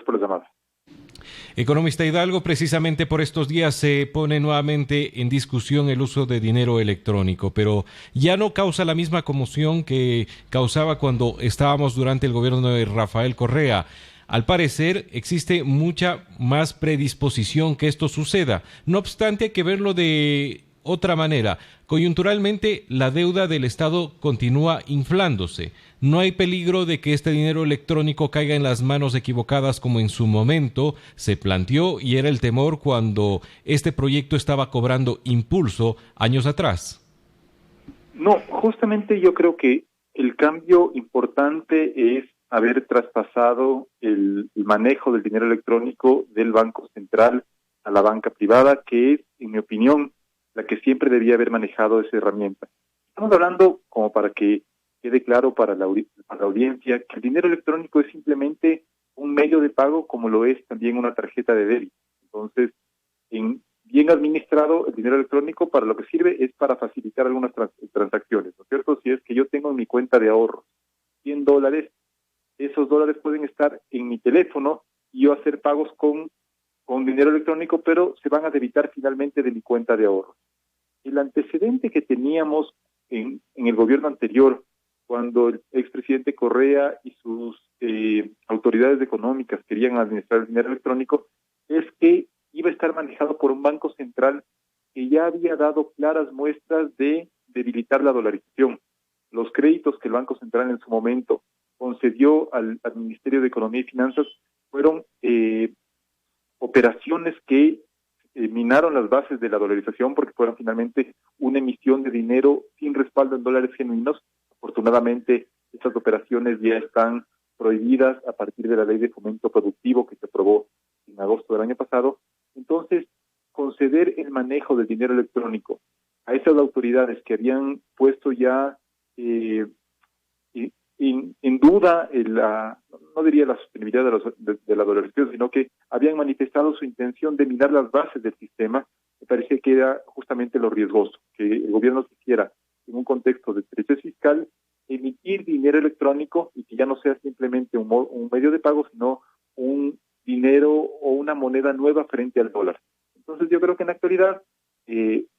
por la llamada. Economista Hidalgo, precisamente por estos días se pone nuevamente en discusión el uso de dinero electrónico, pero ya no causa la misma conmoción que causaba cuando estábamos durante el gobierno de Rafael Correa. Al parecer existe mucha más predisposición que esto suceda. No obstante, hay que verlo de otra manera. Coyunturalmente, la deuda del Estado continúa inflándose. No hay peligro de que este dinero electrónico caiga en las manos equivocadas como en su momento se planteó y era el temor cuando este proyecto estaba cobrando impulso años atrás. No, justamente yo creo que el cambio importante es haber traspasado el manejo del dinero electrónico del Banco Central a la banca privada, que es, en mi opinión, la que siempre debía haber manejado esa herramienta. Estamos hablando, como para que quede claro para la audiencia, que el dinero electrónico es simplemente un medio de pago como lo es también una tarjeta de débito. Entonces, bien administrado, el dinero electrónico para lo que sirve es para facilitar algunas transacciones, ¿no es cierto? Si es que yo tengo en mi cuenta de ahorros $100, esos dólares pueden estar en mi teléfono y yo hacer pagos con dinero electrónico, pero se van a debitar finalmente de mi cuenta de ahorros. El antecedente que teníamos en el gobierno anterior, cuando el expresidente Correa y sus autoridades económicas querían administrar el dinero electrónico, es que iba a estar manejado por un banco central que ya había dado claras muestras de debilitar la dolarización. Los créditos que el Banco Central en su momento concedió al Ministerio de Economía y Finanzas fueron operaciones que minaron las bases de la dolarización porque fueron finalmente una emisión de dinero sin respaldo en dólares genuinos. Afortunadamente, estas operaciones ya están prohibidas a partir de la Ley de Fomento Productivo que se aprobó en agosto del año pasado. Entonces, conceder el manejo del dinero electrónico a esas autoridades que habían puesto ya en duda no diría la sostenibilidad de la dolarización, sino que habían manifestado su intención de minar las bases del sistema, me parece que era justamente lo riesgoso, que el gobierno quisiera, en un contexto de estrechez fiscal, emitir dinero electrónico y que ya no sea simplemente un medio de pago, sino un dinero o una moneda nueva frente al dólar. Entonces yo creo que en la actualidad,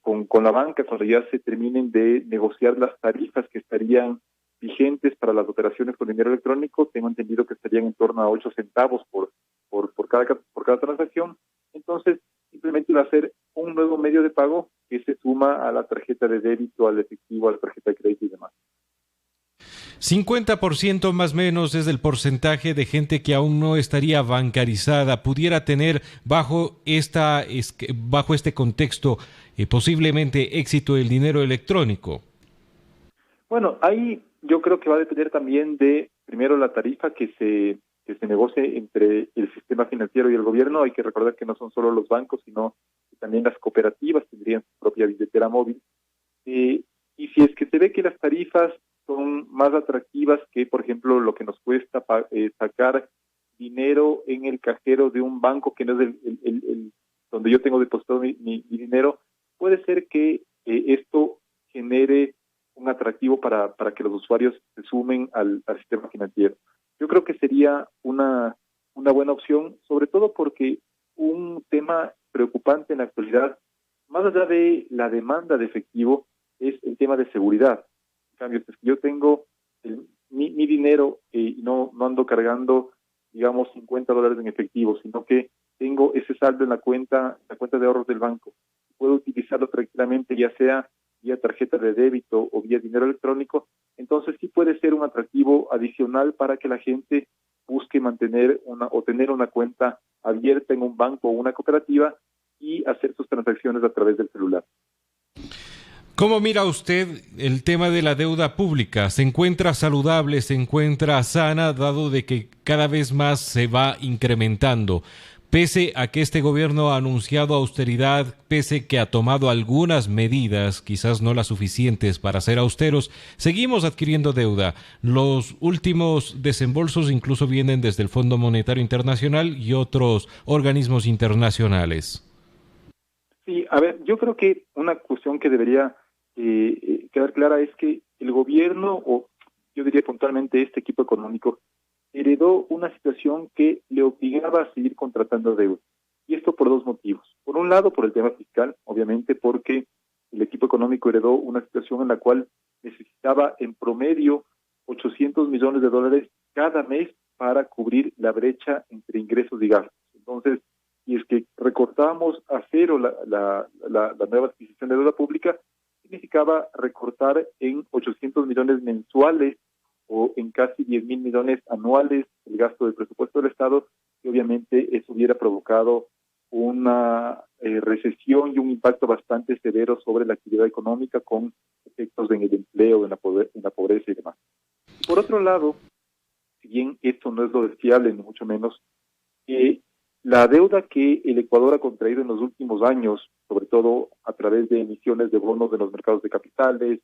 con la banca, cuando ya se terminen de negociar las tarifas que estarían vigentes para las operaciones con dinero electrónico, tengo entendido que estarían en torno a 8 centavos por cada transacción. Entonces, simplemente va a ser un nuevo medio de pago que se suma a la tarjeta de débito, al efectivo, a la tarjeta de crédito y demás. 50% más o menos es el porcentaje de gente que aún no estaría bancarizada, pudiera tener bajo este contexto posiblemente éxito el dinero electrónico. Bueno, ahí yo creo que va a depender también de, primero, la tarifa que se negocie entre el sistema financiero y el gobierno. Hay que recordar que no son solo los bancos, sino que también las cooperativas tendrían su propia billetera móvil. Y si es que se ve que las tarifas son más atractivas que, por ejemplo, lo que nos cuesta sacar dinero en el cajero de un banco que no es el donde yo tengo depositado mi dinero, puede ser que esto genere un atractivo para que los usuarios se sumen al sistema financiero. Yo creo que sería una buena opción, sobre todo porque un tema preocupante en la actualidad, más allá de la demanda de efectivo, es el tema de seguridad. En cambio, si yo tengo mi dinero y no ando cargando, digamos, $50 en efectivo, sino que tengo ese saldo en la cuenta de ahorros del banco, puedo utilizarlo tranquilamente, ya sea vía tarjeta de débito o vía dinero electrónico, entonces sí puede ser un atractivo adicional para que la gente busque mantener o tener una cuenta abierta en un banco o una cooperativa y hacer sus transacciones a través del celular. ¿Cómo mira usted el tema de la deuda pública? ¿Se encuentra saludable, se encuentra sana, dado de que cada vez más se va incrementando? Pese a que este gobierno ha anunciado austeridad, pese que ha tomado algunas medidas, quizás no las suficientes para ser austeros, seguimos adquiriendo deuda. Los últimos desembolsos incluso vienen desde el Fondo Monetario Internacional y otros organismos internacionales. Sí, a ver, yo creo que una cuestión que debería quedar clara es que el gobierno, o yo diría puntualmente este equipo económico, heredó una situación que le obligaba a seguir contratando deuda. Y esto por dos motivos. Por un lado, por el tema fiscal, obviamente porque el equipo económico heredó una situación en la cual necesitaba en promedio $800 millones cada mes para cubrir la brecha entre ingresos y gastos. Entonces, si es que recortábamos a cero la nueva adquisición de deuda pública, significaba recortar en 800 millones mensuales o en casi 10.000 millones anuales el gasto del presupuesto del Estado, y obviamente eso hubiera provocado una recesión y un impacto bastante severo sobre la actividad económica, con efectos en el empleo, en la pobreza y demás. Por otro lado, si bien esto no es lo deseable, ni mucho menos, la deuda que el Ecuador ha contraído en los últimos años, sobre todo a través de emisiones de bonos de los mercados de capitales,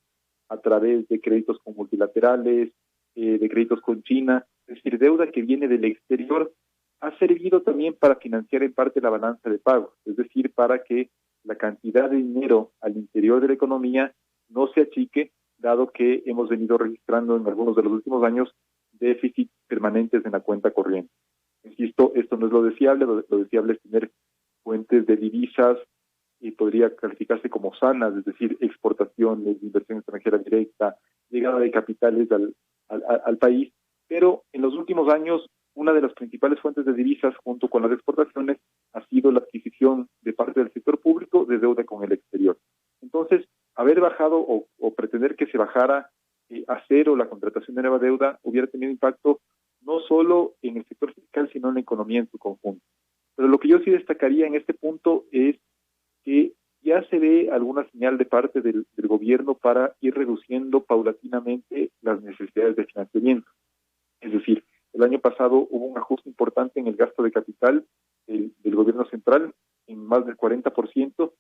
a través de créditos con multilaterales, de créditos con China, es decir, deuda que viene del exterior, ha servido también para financiar en parte la balanza de pagos, es decir, para que la cantidad de dinero al interior de la economía no se achique, dado que hemos venido registrando en algunos de los últimos años déficits permanentes en la cuenta corriente. Insisto, esto no es lo deseable, lo deseable es tener fuentes de divisas y podría calificarse como sanas, es decir, exportaciones, inversión extranjera directa, llegada de capitales al país, pero en los últimos años una de las principales fuentes de divisas, junto con las exportaciones, ha sido la adquisición de parte del sector público de deuda con el exterior. Entonces, haber bajado o pretender que se bajara a cero la contratación de nueva deuda hubiera tenido impacto no solo en el sector fiscal, sino en la economía en su conjunto. Pero lo que yo sí destacaría en este punto es que ya se ve alguna señal de parte del gobierno para ir reduciendo paulatinamente las necesidades de financiamiento. Es decir, el año pasado hubo un ajuste importante en el gasto de capital del gobierno central, en más del 40%.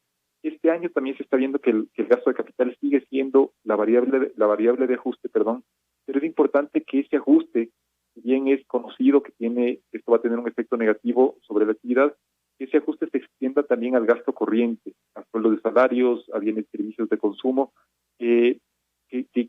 Este año también se está viendo que el gasto de capital sigue siendo la variable de ajuste, pero es importante que ese ajuste, si bien es conocido que esto va a tener un efecto negativo sobre la actividad, que ese ajuste se extienda también al gasto corriente, a sueldos de salarios, a bienes y servicios de consumo, que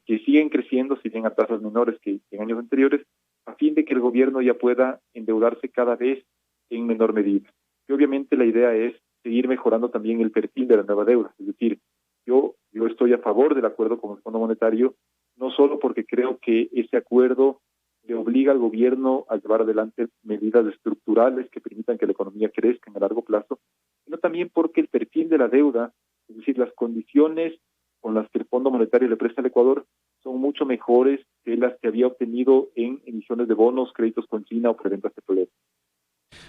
siguen creciendo, si bien a tasas menores que en años anteriores, a fin de que el gobierno ya pueda endeudarse cada vez en menor medida. Y obviamente la idea es seguir mejorando también el perfil de la nueva deuda. Es decir, yo estoy a favor del acuerdo con el Fondo Monetario, no solo porque creo que ese acuerdo le obliga al gobierno a llevar adelante medidas estructurales que permitan que la economía crezca en el largo plazo, sino también porque el perfil de la deuda, es decir, las condiciones con las que el Fondo Monetario le presta al Ecuador, son mucho mejores que las que había obtenido en emisiones de bonos, créditos con China o preventas petroleras.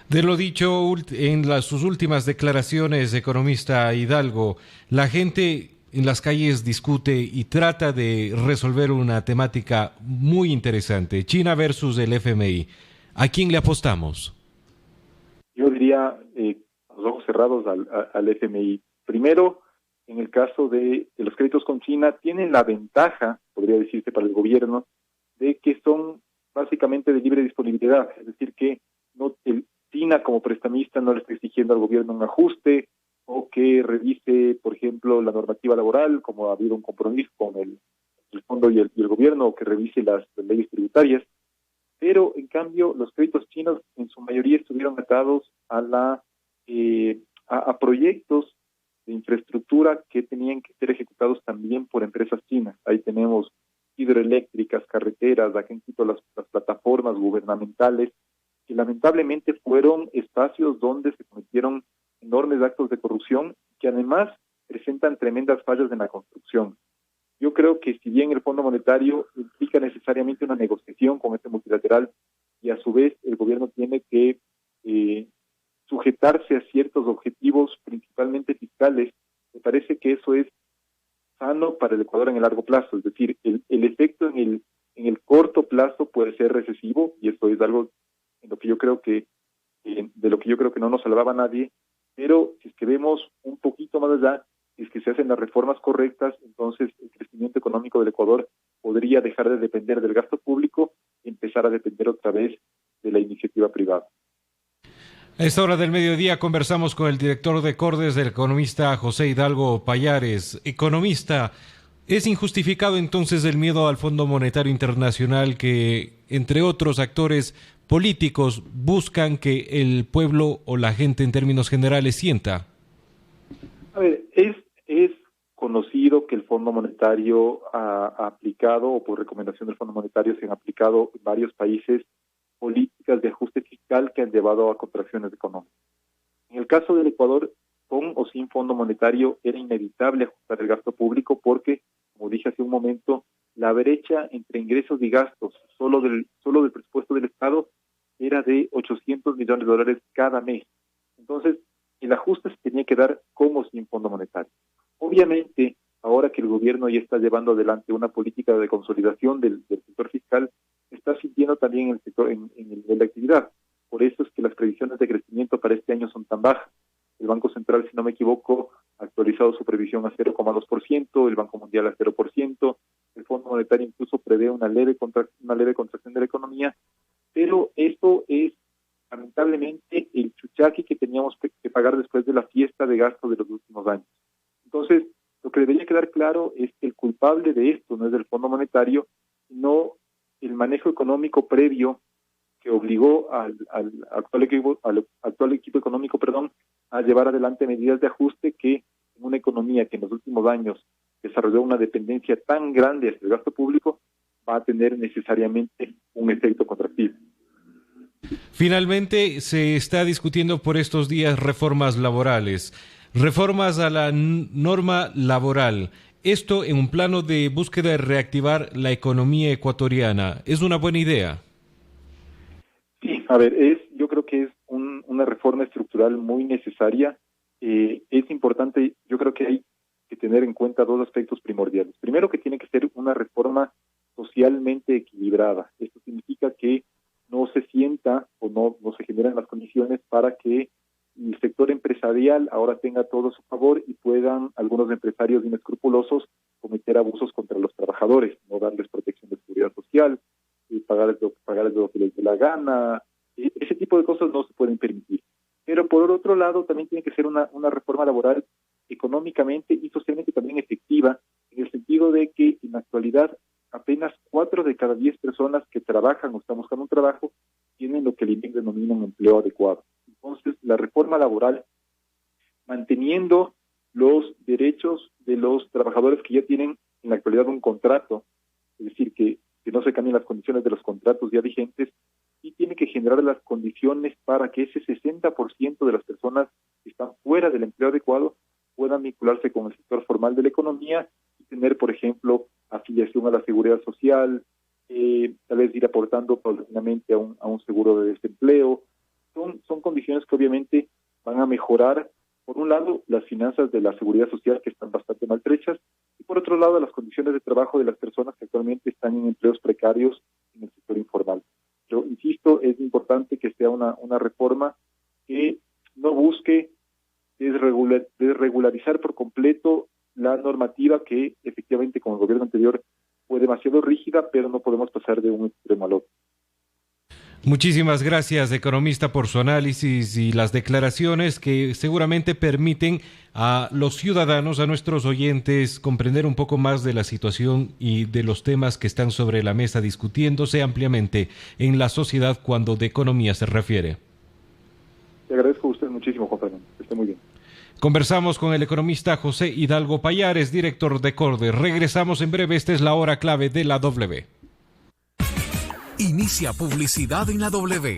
De lo dicho en sus últimas declaraciones, economista Hidalgo, la gente en las calles discute y trata de resolver una temática muy interesante, China versus el FMI. ¿A quién le apostamos? Yo diría, con los ojos cerrados al FMI. Primero, en el caso de los créditos con China, tienen la ventaja, podría decirse para el gobierno, de que son básicamente de libre disponibilidad, es decir, que China como prestamista no le está exigiendo al gobierno un ajuste o que revise, por ejemplo, la normativa laboral, como ha habido un compromiso con el fondo y el gobierno, o que revise las leyes tributarias. Pero, en cambio, los créditos chinos en su mayoría estuvieron atados a proyectos de infraestructura que tenían que ser ejecutados también por empresas chinas. Ahí tenemos hidroeléctricas, carreteras, aquí en Quito las plataformas gubernamentales, que lamentablemente fueron espacios donde se cometieron enormes actos de corrupción que además presentan tremendas fallas en la construcción. Yo creo que si bien el Fondo Monetario implica necesariamente una negociación con este multilateral y a su vez el gobierno tiene que sujetarse a ciertos objetivos, principalmente fiscales, me parece que eso es sano para el Ecuador en el largo plazo. Es decir, el efecto en el corto plazo puede ser recesivo, y esto es algo de lo que yo creo que no nos salvaba a nadie, pero si es que vemos un poquito más allá, si es que se hacen las reformas correctas, entonces el crecimiento económico del Ecuador podría dejar de depender del gasto público y empezar a depender otra vez de la iniciativa privada. A esta hora del mediodía conversamos con el director de Cordes, el economista José Hidalgo Payares. Economista, ¿Es injustificado entonces el miedo al Fondo Monetario Internacional que, entre otros actores políticos, buscan que el pueblo o la gente en términos generales sienta? A ver, es conocido que el Fondo Monetario ha aplicado, o por recomendación del Fondo Monetario se han aplicado en varios países políticas de ajuste fiscal que han llevado a contracciones económicas. En el caso del Ecuador, con o sin Fondo Monetario, era inevitable ajustar el gasto público porque, como dije hace un momento, la brecha entre ingresos y gastos solo del presupuesto del Estado era de $800 millones cada mes. Entonces, el ajuste se tenía que dar con o sin Fondo Monetario. Obviamente, ahora que el gobierno ya está llevando adelante una política de consolidación del sector fiscal, está sintiendo también el sector en el nivel de actividad. Por eso es que las previsiones de crecimiento para este año son tan bajas. El Banco Central, si no me equivoco, ha actualizado su previsión a 0,2%, el Banco Mundial a 0%, el Fondo Monetario incluso prevé una leve contracción de la economía, pero esto es lamentablemente el chuchaqui que teníamos que pagar después de la fiesta de gasto de los últimos años. Entonces, lo que debería quedar claro es que el culpable de esto no es el Fondo Monetario, sino el manejo económico previo que obligó al actual equipo económico, a llevar adelante medidas de ajuste que en una economía que en los últimos años desarrolló una dependencia tan grande hacia el gasto público, va a tener necesariamente un efecto contractivo. Finalmente, se está discutiendo por estos días reformas laborales, reformas a la norma laboral. Esto en un plano de búsqueda de reactivar la economía ecuatoriana. ¿Es una buena idea? Sí, a ver, yo creo que es una reforma estructural muy necesaria. Es importante, yo creo que hay que tener en cuenta dos aspectos primordiales. Primero, que tiene que ser una reforma socialmente equilibrada. Esto significa que no se sienta o no se generan las condiciones para que el sector empresarial ahora tenga todo a su favor y puedan algunos empresarios inescrupulosos cometer abusos contra los trabajadores, no darles protección de seguridad social, pagarles lo que les dé la gana. Ese tipo de cosas no se pueden permitir. Pero por otro lado, también tiene que ser una reforma laboral económicamente y socialmente también efectiva, en el sentido de que en la actualidad apenas 4 de cada 10 personas que trabajan o están buscando un trabajo tienen lo que el INEC denomina un empleo adecuado. Entonces, la reforma laboral, manteniendo los derechos de los trabajadores que ya tienen en la actualidad un contrato, es decir, que no se cambien las condiciones de los contratos ya vigentes, y tiene que generar las condiciones para que ese 60% de las personas que están fuera del empleo adecuado puedan vincularse con el sector formal de la economía y tener, por ejemplo, afiliación a la seguridad social, tal vez ir aportando paulatinamente a un seguro de desempleo. Son condiciones que obviamente van a mejorar, por un lado, las finanzas de la seguridad social, que están bastante maltrechas, y por otro lado, las condiciones de trabajo de las personas que actualmente están en empleos precarios en el sector informal. Yo insisto, es importante que sea una reforma que no busque desregularizar por completo la normativa que efectivamente con el gobierno anterior fue demasiado rígida, pero no podemos pasar de un extremo al otro. Muchísimas gracias, economista, por su análisis y las declaraciones que seguramente permiten a los ciudadanos, a nuestros oyentes, comprender un poco más de la situación y de los temas que están sobre la mesa discutiéndose ampliamente en la sociedad cuando de economía se refiere. Le agradezco a usted muchísimo, Juan Fernando. Que esté muy bien. Conversamos con el economista José Hidalgo Payares, director de CORDE. Regresamos en breve. Esta es la hora clave de la W. Inicia publicidad en la W.